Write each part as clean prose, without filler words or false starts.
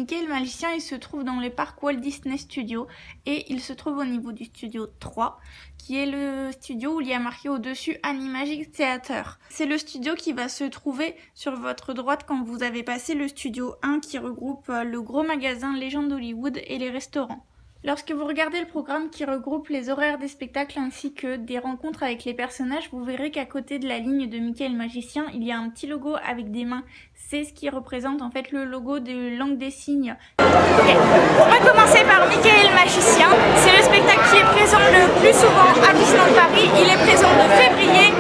Mickey le magicien, il se trouve dans les parcs Walt Disney Studios et il se trouve au niveau du studio 3, qui est le studio où il y a marqué au-dessus Animagic Theater. C'est le studio qui va se trouver sur votre droite quand vous avez passé le studio 1 qui regroupe le gros magasin Légende d'Hollywood et les restaurants. Lorsque vous regardez le programme qui regroupe les horaires des spectacles ainsi que des rencontres avec les personnages, vous verrez qu'à côté de la ligne de Mickey le magicien, il y a un petit logo avec des mains. C'est ce qui représente en fait le logo de langue des signes. Okay. On va commencer par Mickey le magicien. C'est le spectacle qui est présent le plus souvent à Disneyland Paris. Il est présent de février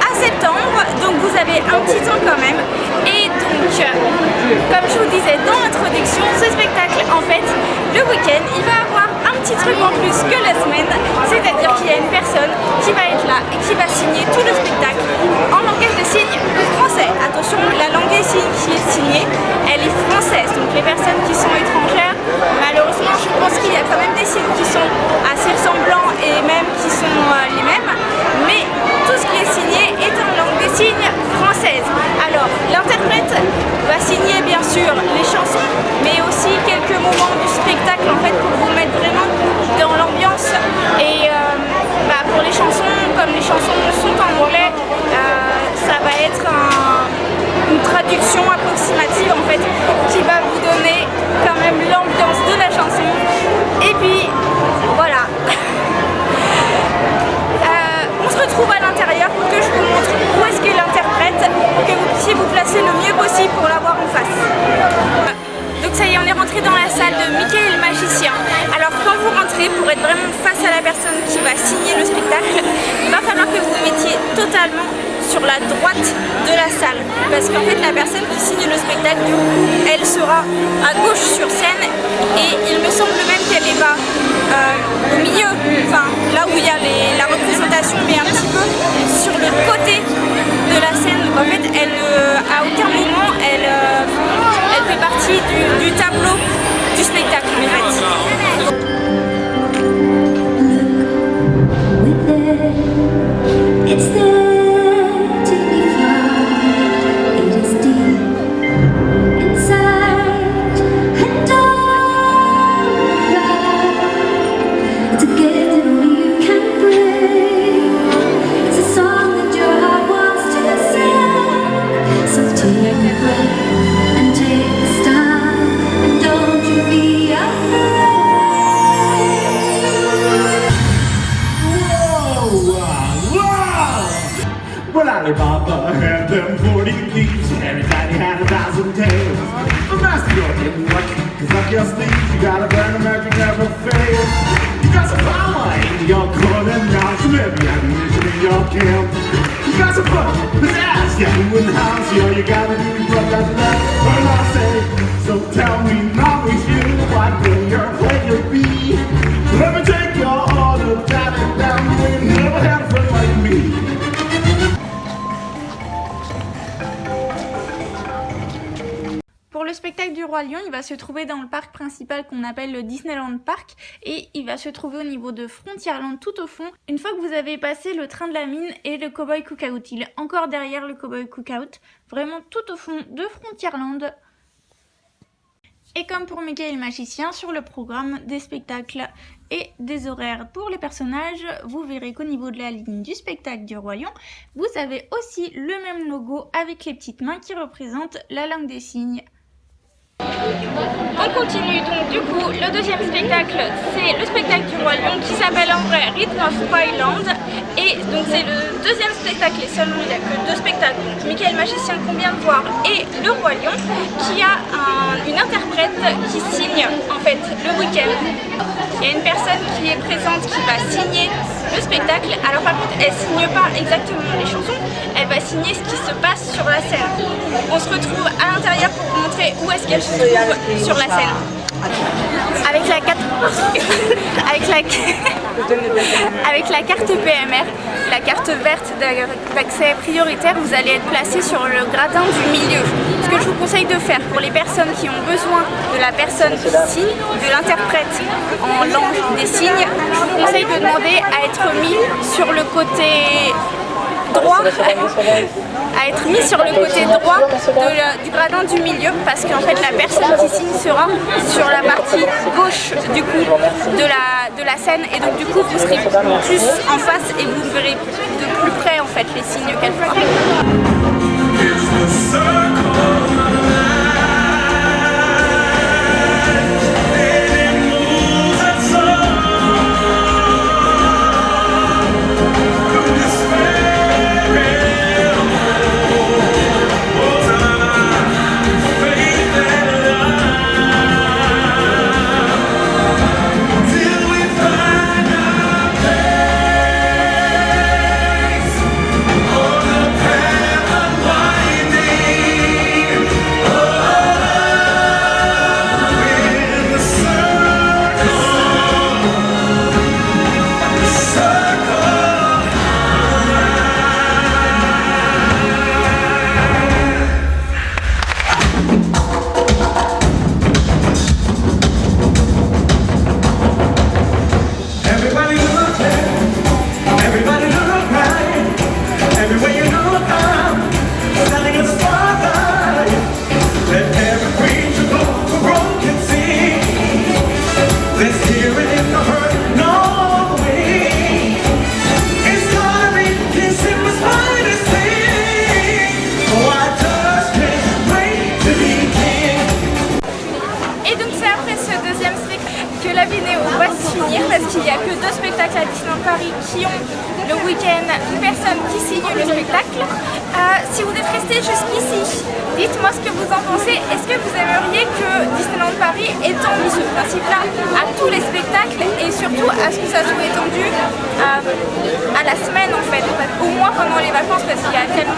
à septembre, donc vous avez un petit temps quand même. Et donc, comme je vous disais dans l'introduction, ce spectacle, en fait, le week-end, il va avoir un petit truc en plus que la semaine, c'est-à-dire qu'il y a une personne qui va être là et qui va signer tout le spectacle en langage de signes français. Attention, la langue des signes qui est signée, elle est française, donc les personnes qui sont étrangères, malheureusement, je pense qu'il y a quand même des signes qui sont assez ressemblants et même qui sont les mêmes, mais tout ce qui est signé est en langue des signes française. Alors, l'interprète va signer bien sûr les chansons, mais aussi quelques moments du spectacle en fait pour vous mettre vraiment dans l'ambiance. Et pour les chansons, comme les chansons sont en anglais, ça va être une traduction approximative en fait qui va vous donner quand même l'ambiance de la chanson. Et puis voilà. On se retrouve à l'intérieur pour que je vous montre où est-ce qu'est l'interprète, pour que vous puissiez vous placer le mieux possible pour l'avoir en face. Donc ça y est, on est rentré dans la salle de Mickey le magicien. Alors quand vous rentrez, pour être vraiment face à la personne qui va signer le spectacle, il va falloir que vous vous mettiez totalement sur la droite de la salle. Parce qu'en fait la personne qui signe le spectacle, du coup, elle sera à gauche sur scène et il me semble même qu'elle n'est pas au milieu, enfin là où il y a la représentation, mais un petit peu sur le côté de la scène. Donc en fait elle, à aucun moment elle fait partie du tableau du spectacle en fait. Alibaba had them 40 thieves, and everybody had 1,000 tales. But master, you're getting lucky, cause up your sleeves, you gotta burn them and you never fail. You got some power in your corner now, some heavy ammunition in your camp. You got some fun, pizzazz, yeah, who in the house, yo, you gotta do what that's left. What I say, so tell me now with you, what will your pleasure be? Let me take your order, jot it down, you never had a friend like me. Pour le spectacle du Roi Lion, il va se trouver dans le parc principal qu'on appelle le Disneyland Park et il va se trouver au niveau de Frontierland tout au fond. Une fois que vous avez passé le train de la mine et le Cowboy Cookout, il est encore derrière le Cowboy Cookout, vraiment tout au fond de Frontierland. Et comme pour Mickey le magicien, sur le programme des spectacles et des horaires pour les personnages, vous verrez qu'au niveau de la ligne du spectacle du Roi Lion, vous avez aussi le même logo avec les petites mains qui représentent la langue des signes. On continue donc du coup, le deuxième spectacle c'est le spectacle du Roi Lion qui s'appelle en vrai Rhythm of Spyland et donc c'est le deuxième spectacle et seulement il n'y a que deux spectacles, donc Mickey le magicien qu'on vient de voir et le Roi Lion qui a une interprète qui signe en fait le week-end. Il y a une personne qui est présente qui va signer le spectacle, alors par contre elle signe pas exactement les chansons, elle va signer ce qui se passe sur la scène. On se retrouve à l'intérieur pour vous montrer où est-ce qu'elle se trouve sur la scène. Avec la carte avec la carte PMR, la carte verte d'accès prioritaire, vous allez être placé sur le gradin du milieu. Ce que je vous conseille de faire pour les personnes qui ont besoin de la personne qui signe, de l'interprète en langue des signes, je vous conseille de demander à être mis sur le côté droit, à être mis sur le côté droit du gradin du milieu, parce qu'en fait la personne qui signe sera sur la partie gauche du coup de la scène, et donc du coup vous serez plus en face et vous verrez de plus près en fait les signes qu'elle fera. Parce qu'il n'y a que 2 spectacles à Disneyland Paris qui ont le week-end une personne qui signe le spectacle. Si vous êtes resté jusqu'ici, dites-moi ce que vous en pensez. Est-ce que vous aimeriez que Disneyland Paris étende ce principe-là à tous les spectacles et surtout à ce que ça soit étendu à la semaine en fait, au moins pendant les vacances, parce qu'il y a tellement